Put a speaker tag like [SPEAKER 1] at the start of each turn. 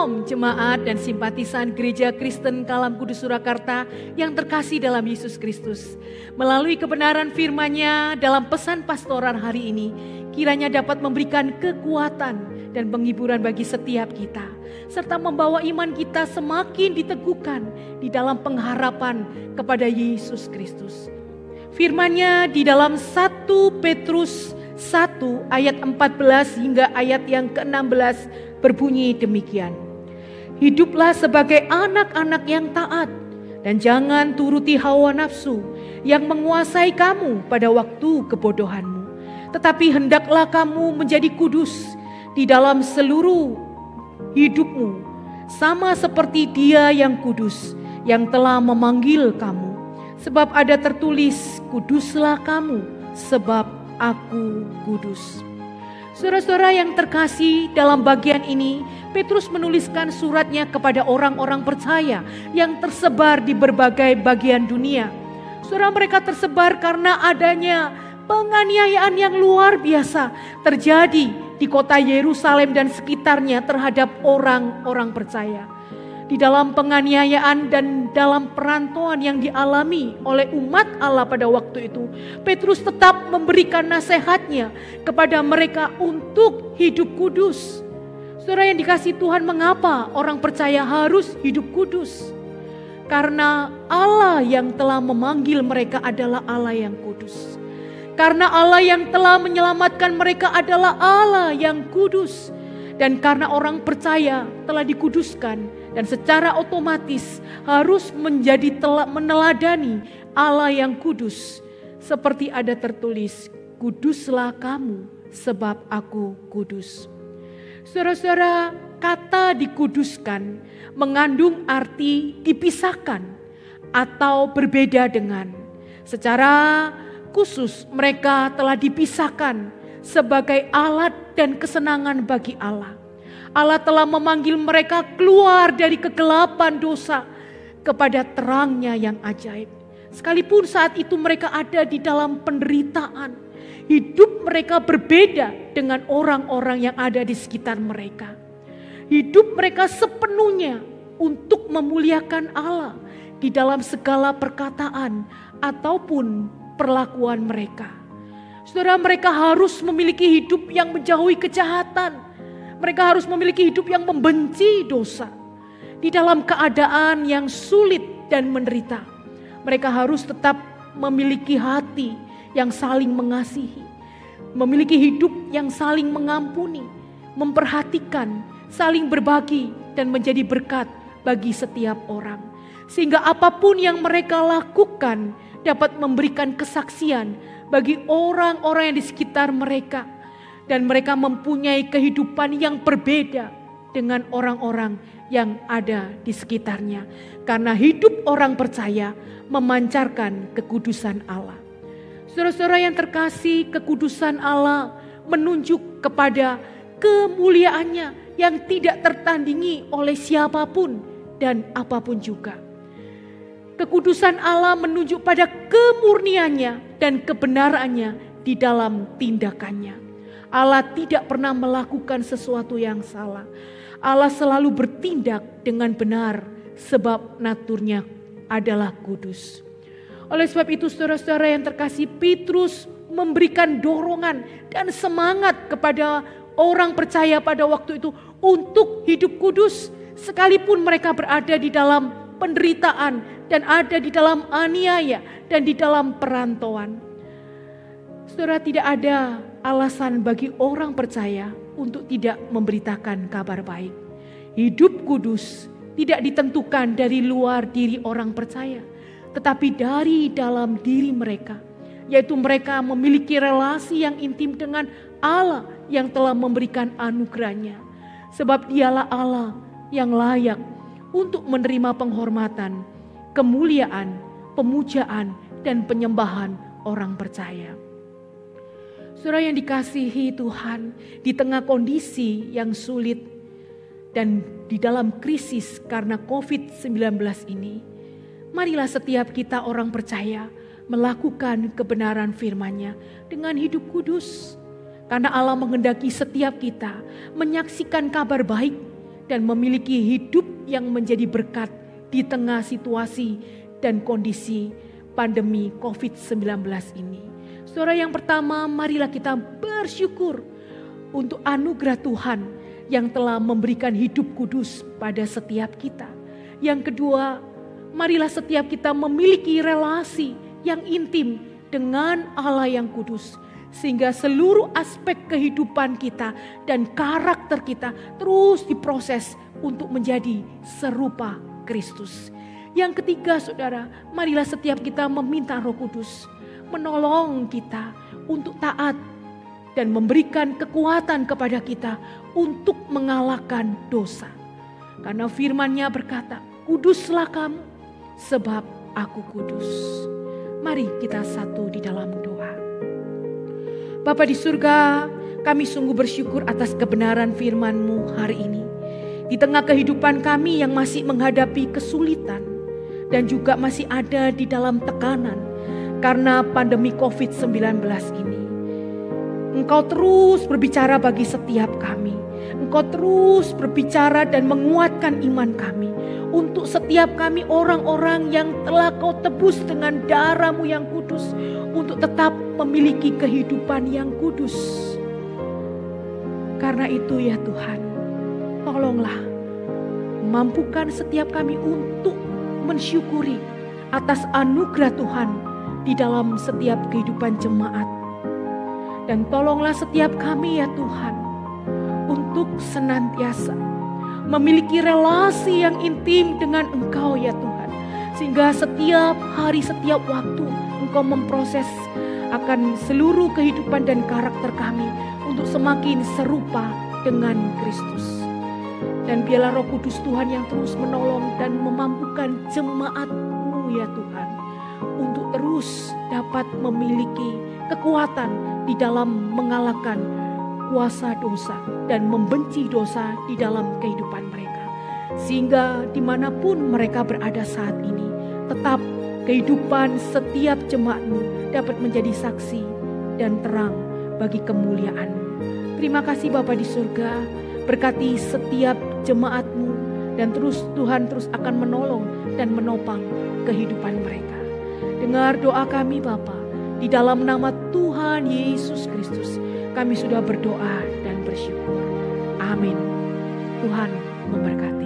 [SPEAKER 1] Shalom jemaat dan simpatisan Gereja Kristen Kalam Kudus Surakarta yang terkasih dalam Yesus Kristus. Melalui kebenaran firman-Nya dalam pesan pastoral hari ini, kiranya dapat memberikan kekuatan dan penghiburan bagi setiap kita, serta membawa iman kita semakin diteguhkan di dalam pengharapan kepada Yesus Kristus. Firman-Nya di dalam 1 Petrus 1 ayat 14 hingga ayat yang ke-16 berbunyi demikian. Hiduplah sebagai anak-anak yang taat dan jangan turuti hawa nafsu yang menguasai kamu pada waktu kebodohanmu. Tetapi hendaklah kamu menjadi kudus di dalam seluruh hidupmu, sama seperti Dia yang kudus yang telah memanggil kamu. Sebab ada tertulis, kuduslah kamu sebab aku kudus. Saudara-saudara yang terkasih, dalam bagian ini Petrus menuliskan suratnya kepada orang-orang percaya yang tersebar di berbagai bagian dunia. Saudara, mereka tersebar karena adanya penganiayaan yang luar biasa terjadi di kota Yerusalem dan sekitarnya terhadap orang-orang percaya. Di dalam penganiayaan dan dalam perantauan yang dialami oleh umat Allah pada waktu itu, Petrus tetap memberikan nasihatnya kepada mereka untuk hidup kudus. Saudara yang dikasihi Tuhan, mengapa orang percaya harus hidup kudus? Karena Allah yang telah memanggil mereka adalah Allah yang kudus. Karena Allah yang telah menyelamatkan mereka adalah Allah yang kudus. Dan karena orang percaya telah dikuduskan dan secara otomatis harus menjadi meneladani Allah yang kudus. Seperti ada tertulis, kuduslah kamu sebab aku kudus. Saudara-saudara, kata dikuduskan mengandung arti dipisahkan atau berbeda dengan. Secara khusus mereka telah dipisahkan sebagai alat dan kesenangan bagi Allah. Allah telah memanggil mereka keluar dari kegelapan dosa kepada terangnya yang ajaib. Sekalipun saat itu mereka ada di dalam penderitaan, hidup mereka berbeda dengan orang-orang yang ada di sekitar mereka. Hidup mereka sepenuhnya untuk memuliakan Allah di dalam segala perkataan ataupun perlakuan mereka. Saudara, mereka harus memiliki hidup yang menjauhi kejahatan. Mereka harus memiliki hidup yang membenci dosa. Di dalam keadaan yang sulit dan menderita, mereka harus tetap memiliki hati yang saling mengasihi. Memiliki hidup yang saling mengampuni, memperhatikan, saling berbagi dan menjadi berkat bagi setiap orang. Sehingga apapun yang mereka lakukan dapat memberikan kesaksian bagi orang-orang yang di sekitar mereka. Dan mereka mempunyai kehidupan yang berbeda dengan orang-orang yang ada di sekitarnya. Karena hidup orang percaya memancarkan kekudusan Allah. Saudara-saudara yang terkasih, kekudusan Allah menunjuk kepada kemuliaannya yang tidak tertandingi oleh siapapun dan apapun juga. Kekudusan Allah menunjuk pada kemurniannya dan kebenarannya di dalam tindakannya. Allah tidak pernah melakukan sesuatu yang salah. Allah selalu bertindak dengan benar sebab naturnya adalah kudus. Oleh sebab itu saudara-saudara yang terkasih, Petrus memberikan dorongan dan semangat kepada orang percaya pada waktu itu untuk hidup kudus. Sekalipun mereka berada di dalam penderitaan dan ada di dalam aniaya dan di dalam perantauan. Saudara, tidak ada alasan bagi orang percaya untuk tidak memberitakan kabar baik. Hidup kudus tidak ditentukan dari luar diri orang percaya, tetapi dari dalam diri mereka, yaitu mereka memiliki relasi yang intim dengan Allah yang telah memberikan anugerahnya. Sebab Dialah Allah yang layak untuk menerima penghormatan, kemuliaan, pemujaan, dan penyembahan orang percaya. Saudara yang dikasihi Tuhan, di tengah kondisi yang sulit dan di dalam krisis karena COVID-19 ini, marilah setiap kita orang percaya melakukan kebenaran firman-Nya dengan hidup kudus. Karena Allah menghendaki setiap kita menyaksikan kabar baik dan memiliki hidup yang menjadi berkat di tengah situasi dan kondisi pandemi COVID-19 ini. Saudara, yang pertama, marilah kita bersyukur untuk anugerah Tuhan yang telah memberikan hidup kudus pada setiap kita. Yang kedua, marilah setiap kita memiliki relasi yang intim dengan Allah yang kudus, sehingga seluruh aspek kehidupan kita dan karakter kita terus diproses untuk menjadi serupa Kristus. Yang ketiga, saudara, marilah setiap kita meminta Roh Kudus menolong kita untuk taat dan memberikan kekuatan kepada kita untuk mengalahkan dosa. Karena firman-Nya berkata, kuduslah kamu sebab aku kudus. Mari kita satu di dalam doa. Bapa di surga, kami sungguh bersyukur atas kebenaran firman-Mu hari ini. Di tengah kehidupan kami yang masih menghadapi kesulitan dan juga masih ada di dalam tekanan karena pandemi COVID-19 ini. Engkau terus berbicara bagi setiap kami. Engkau terus berbicara dan menguatkan iman kami. Untuk setiap kami orang-orang yang telah Kau tebus dengan darah-Mu yang kudus. Untuk tetap memiliki kehidupan yang kudus. Karena itu ya Tuhan, tolonglah mampukan setiap kami untuk mensyukuri atas anugerah Tuhan di dalam setiap kehidupan jemaat. Dan tolonglah setiap kami ya Tuhan untuk senantiasa memiliki relasi yang intim dengan Engkau ya Tuhan. Sehingga setiap hari, setiap waktu Engkau memproses akan seluruh kehidupan dan karakter kami untuk semakin serupa dengan Kristus. Dan biarlah Roh Kudus Tuhan yang terus menolong dan memampukan jemaat-Mu ya Tuhan, untuk terus dapat memiliki kekuatan di dalam mengalahkan kuasa dosa dan membenci dosa di dalam kehidupan mereka. Sehingga dimanapun mereka berada saat ini, tetap kehidupan setiap jemaat-Mu dapat menjadi saksi dan terang bagi kemuliaan-Mu. Terima kasih Bapa di surga, berkati setiap jemaat-Mu dan terus Tuhan terus akan menolong dan menopang kehidupan mereka. Dengar doa kami Bapa, di dalam nama Tuhan Yesus Kristus kami sudah berdoa dan bersyukur. Amin. Tuhan memberkati.